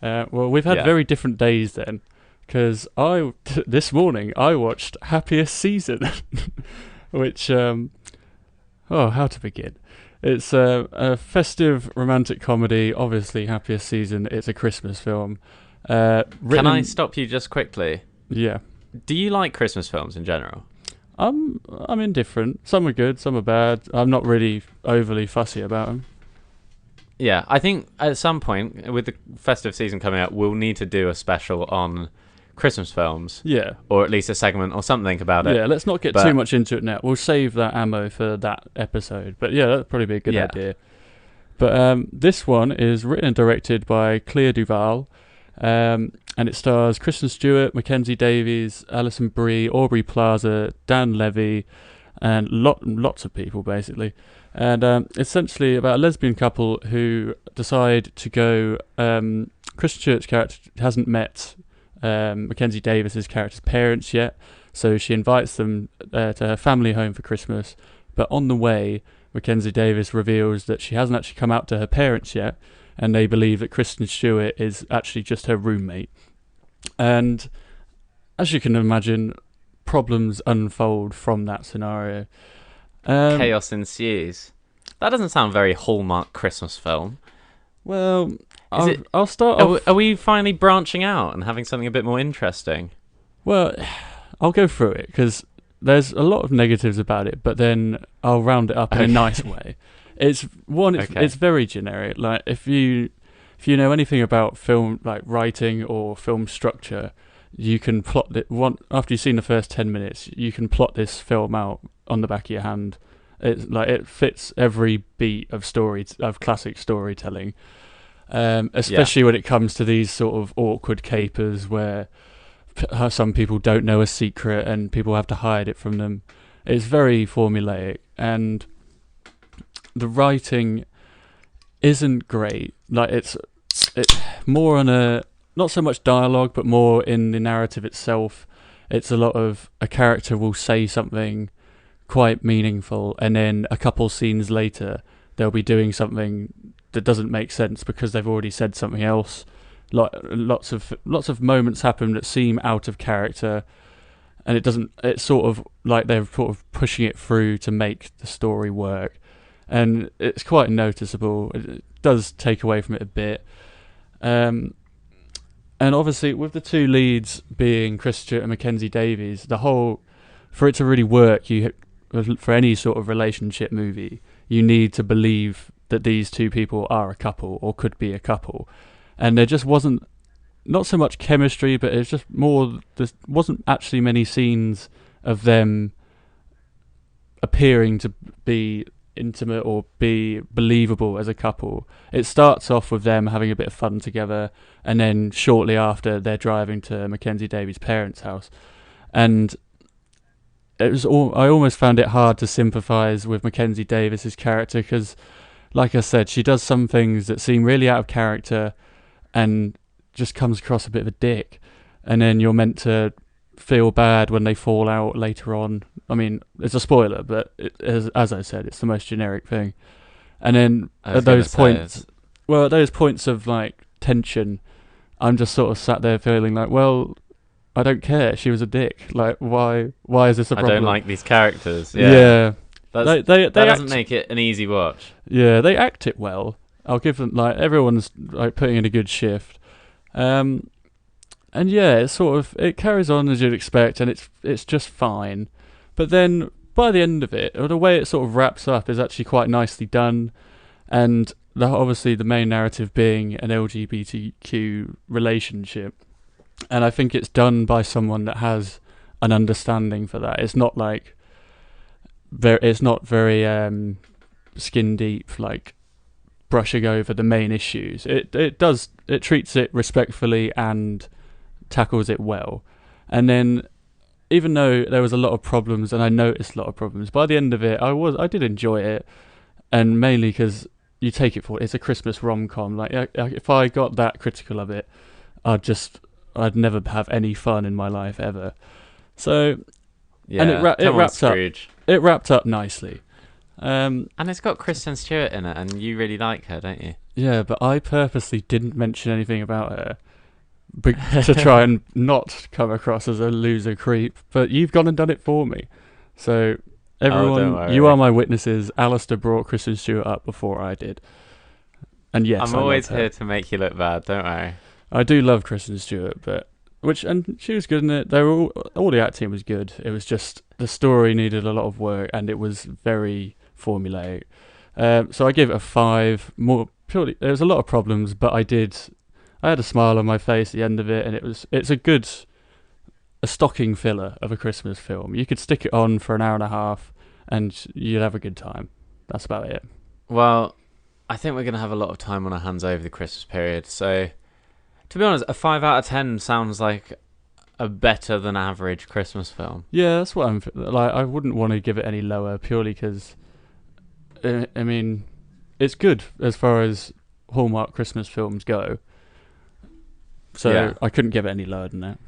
Well, we've had Yeah. very different days then, because this morning I watched Happiest Season, which how to begin? It's a festive romantic comedy. Obviously, Happiest Season. It's a Christmas film. Can I Written, stop you just quickly? yeah. Do you like Christmas films in general? I'm indifferent. Some are good, some are bad. I'm not really overly fussy about them. Yeah, I think at some point with the festive season coming up, we'll need to do a special on Christmas films, Yeah, or at least a segment or something about it. yeah. Let's not get too But much into it now. We'll save that ammo for that episode. But yeah, that'd probably be a good yeah, idea. But this one is written and directed by Clea Duvall, and it stars Kristen Stewart, Mackenzie Davies, Alison Brie, Aubrey Plaza, Dan Levy, and lots of people basically. And essentially about a lesbian couple who decide to go. Kristen Stewart's character hasn't met Mackenzie Davis's character's parents yet, so she invites them to her family home for Christmas. But on the way, Mackenzie Davis reveals that she hasn't actually come out to her parents yet, and they believe that Kristen Stewart is actually just her roommate. And as you can imagine, problems unfold from that scenario. Um, chaos ensues. That doesn't sound very Hallmark Christmas film. well, Is it? I'll start Are we, off. are we finally branching out and having something a bit more interesting? Well, I'll go through it because there's a lot of negatives about it, but then I'll round it up in a Okay. nice way. It's one. Okay. It's very generic. Like if you know anything about film, like writing or film structure, you can plot it. After you've seen the first 10 minutes, you can plot this film out on the back of your hand. It's like it fits every beat of classic storytelling. Yeah. Especially when it comes to these sort of awkward capers where some people don't know a secret and people have to hide it from them. It's very formulaic, and the writing isn't great. Like it's more on a not so much dialogue, but more in the narrative itself. It's a lot of a character will say something quite meaningful, and then a couple scenes later they'll be doing something that doesn't make sense because they've already said something else. Like lots of moments happen that seem out of character, and it doesn't. It's sort of like they're sort of pushing it through to make the story work, and it's quite noticeable. It does take away from it a bit. Um, and obviously, with the two leads being Chris Stewart and Mackenzie Davies, the whole for it to really work, for any sort of relationship movie, you need to believe that these two people are a couple or could be a couple, and there just wasn't not so much chemistry, but it's just more. There wasn't actually many scenes of them appearing to be intimate or be believable as a couple. It starts off with them having a bit of fun together, and then shortly after they're driving to Mackenzie Davies' parents' house, and I almost found it hard to sympathise with Mackenzie Davis's character because, like I said, she does some things that seem really out of character and just comes across a bit of a dick, and then you're meant to feel bad when they fall out later on. I mean, it's a spoiler, but as I said, it's the most generic thing. And then I was at gonna those say points, well, at those points of like tension, I'm just sort of sat there feeling like, well, I don't care. She was a dick. Like, why is this a I problem? don't like these characters. Yeah, Yeah, that's they that doesn't act. make it an easy watch. Yeah, they act it well. I'll give them like everyone's like putting in a good shift. Um, and yeah, it carries on as you'd expect, and it's just fine. But then by the end of it, or the way it sort of wraps up is actually quite nicely done, and obviously the main narrative being an LGBTQ relationship, and I think it's done by someone that has an understanding for that. It's not like it's not very skin deep, like brushing over the main issues. It treats it respectfully and tackles it well. And then even though there was a lot of problems, and I noticed a lot of problems, by the end of it, I did enjoy it, and mainly because you take it for it's a Christmas rom-com. Like if I got that critical of it, I'd never have any fun in my life ever. So Yeah, and it come on, wrapped up. Scrooge. It wrapped up nicely. Um, And it's got Kristen Stewart in it, and you really like her, don't you? yeah, but I purposely didn't mention anything about her to try and not come across as a loser creep. But you've gone and done it for me. So don't everyone, you worry. are my witnesses. Alistair brought Kristen Stewart up before I did, and yes, I'm I always love her. here to make you look bad. Don't worry. I do love Kristen Stewart, and she was good in it. They were all the acting was good. It was just the story needed a lot of work, and it was very formulaic. So I gave it a 5. More purely, there was a lot of problems, but I had a smile on my face at the end of it, and it's a stocking filler of a Christmas film. You could stick it on for an hour and a half, and you'd have a good time. That's about it. Well, I think we're going to have a lot of time on our hands over the Christmas period. So, to be honest, a 5 out of 10 sounds like a better than average Christmas film. Yeah, that's what I'm like. I wouldn't want to give it any lower purely because, I mean, it's good as far as Hallmark Christmas films go. So Yeah. I couldn't give it any lower than that.